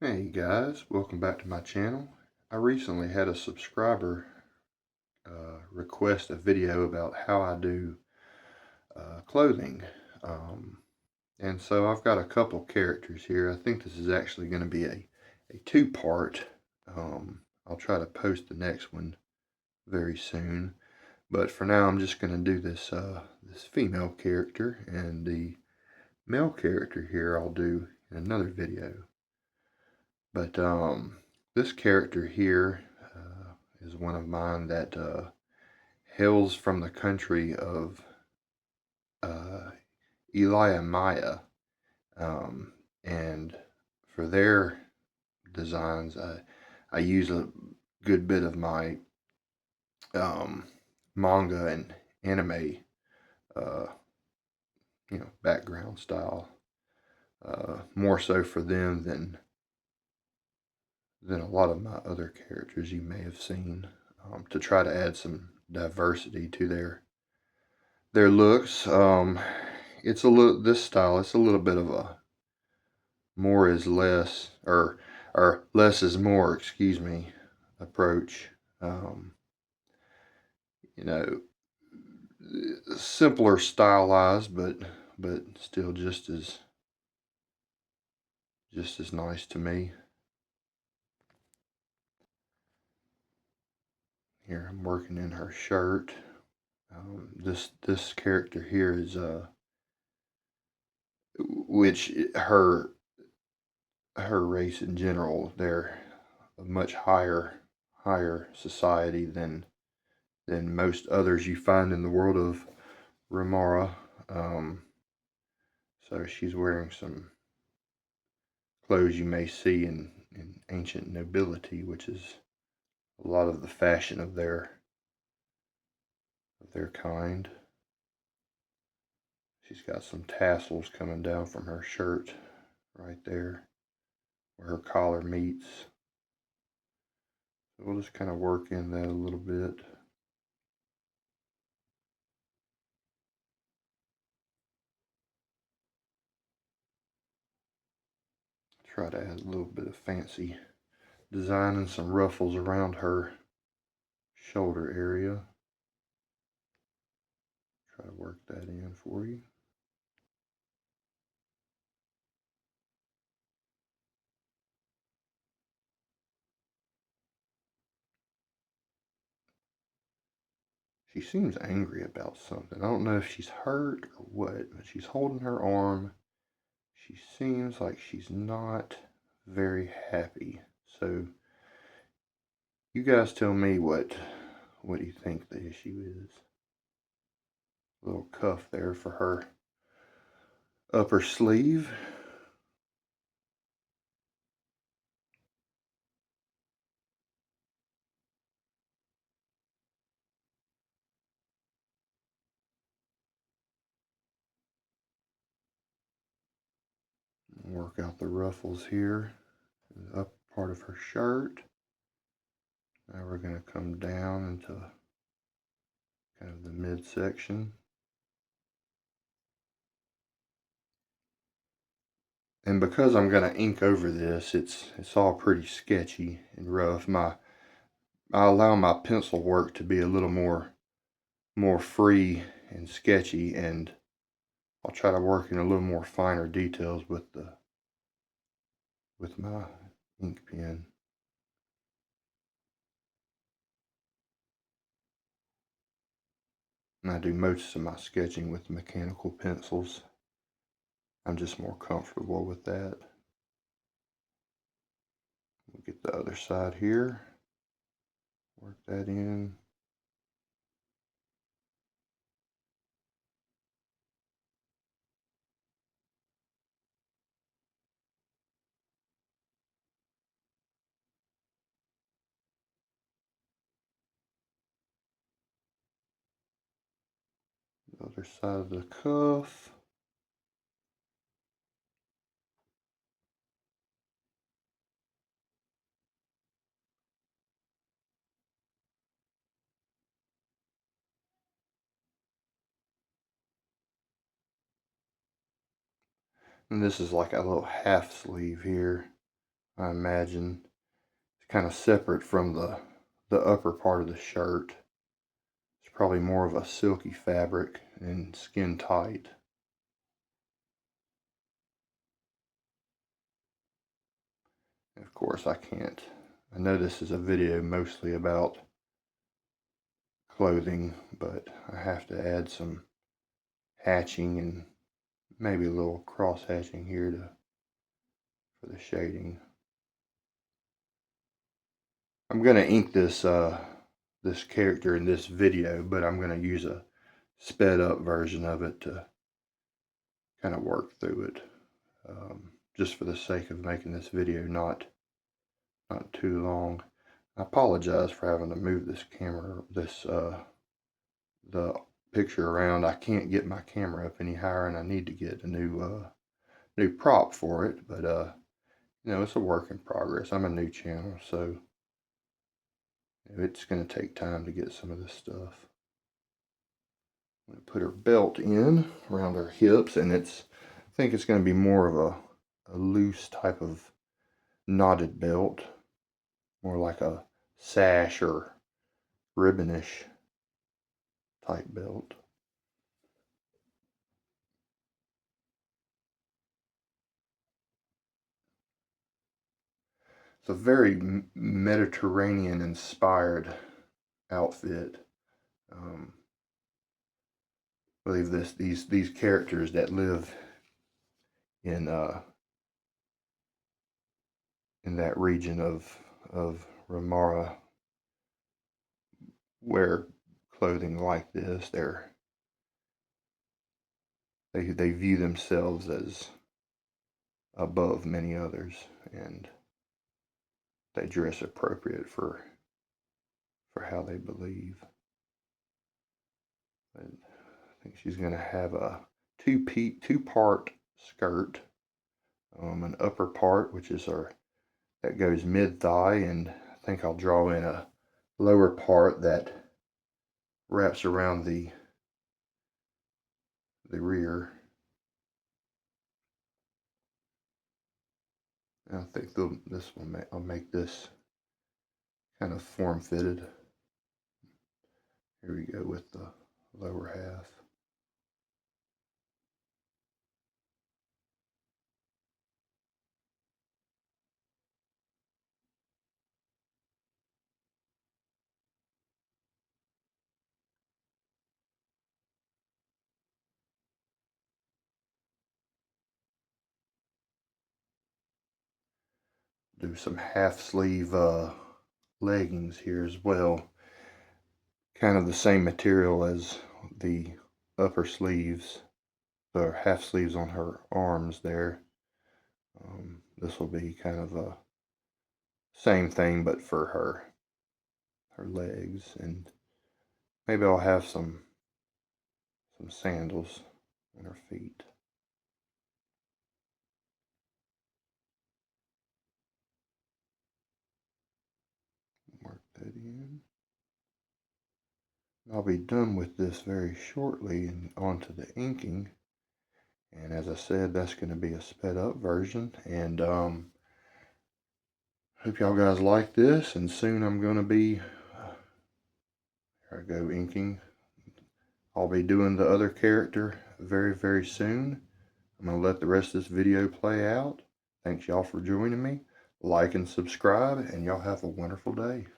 Hey guys, welcome back to my channel. I recently had a subscriber request a video about how I do clothing. Um, and so I've got a couple characters here. I think this is actually going to be a two-part. I'll try to post the next one very soon. But for now, I'm just going to do this female character, and the male character here I'll do in another video. But this character here is one of mine that hails from the country of uh, Maya. And for their designs, I use a good bit of my um, manga and anime, uh, background style. More so for them than a lot of my other characters you may have seen, to try to add some diversity to their looks. It's a little this style. It's a little bit of a more is less, or less is more. Excuse me, approach. Um, you know, simpler stylized, but still just as nice to me. Here I'm working in her shirt. This character here is which her race in general, they're a much higher society than most others you find in the world of Remara. Um, so she's wearing some clothes you may see in ancient nobility, which is a lot of the fashion of their kind. She's got some tassels coming down from her shirt right there where her collar meets. So we'll just kind of work in that a little bit. Try to add a little bit of fancy design and some ruffles around her shoulder area. Try to work that in for you. She seems angry about something. I don't know if she's hurt or what, but she's holding her arm. She seems like she's not very happy. So you guys tell me what you think the issue is. A little cuff there for her upper sleeve. Work out the ruffles here, the upper part of her shirt. Now we're going to come down into kind of the midsection. And because I'm going to ink over this, it's all pretty sketchy and rough. I allow my pencil work to be a little more free and sketchy, and I'll try to work in a little more finer details with my ink pen. And I do most of my sketching with mechanical pencils. I'm just more comfortable with that. We'll get the other side here. Work that in. The other side of the cuff. And this is like a little half sleeve here. I imagine. It's kind of separate from the upper part of the shirt. It's probably more of a silky fabric and skin tight. Of course, I know this is a video mostly about clothing, but I have to add some hatching and maybe a little cross hatching here for the shading. I'm gonna ink this this character in this video, but I'm gonna use a sped up version of it to kind of work through it, just for the sake of making this video not too long. I apologize for having to move this camera, the picture around. I can't get my camera up any higher, and I need to get a new prop for it. But you know, it's a work in progress. I'm a new channel, so it's going to take time to get some of this stuff. I'm going to put her belt in around her hips, and I think it's going to be more of a loose type of knotted belt, more like a sash or ribbonish type belt. It's a very Mediterranean inspired outfit. I believe these characters that live in that region of Ramara wear clothing like this. They view themselves as above many others, and they dress appropriate for how they believe. But I think she's going to have a two-part skirt, an upper part which is that goes mid-thigh, and I think I'll draw in a lower part that wraps around the rear. And I think I'll make this kind of form-fitted. Here we go with the lower half. Do some half sleeve leggings here as well. Kind of the same material as the upper sleeves, the half sleeves on her arms there. This will be kind of a same thing, but for her legs, and maybe I'll have some sandals on her feet. Work that in. I'll be done with this very shortly and onto the inking. And as I said, that's going to be a sped up version. And hope y'all guys like this. And soon I'm going to be, here I go, inking. I'll be doing the other character very, very soon. I'm going to let the rest of this video play out. Thanks y'all for joining me. Like and subscribe, and y'all have a wonderful day.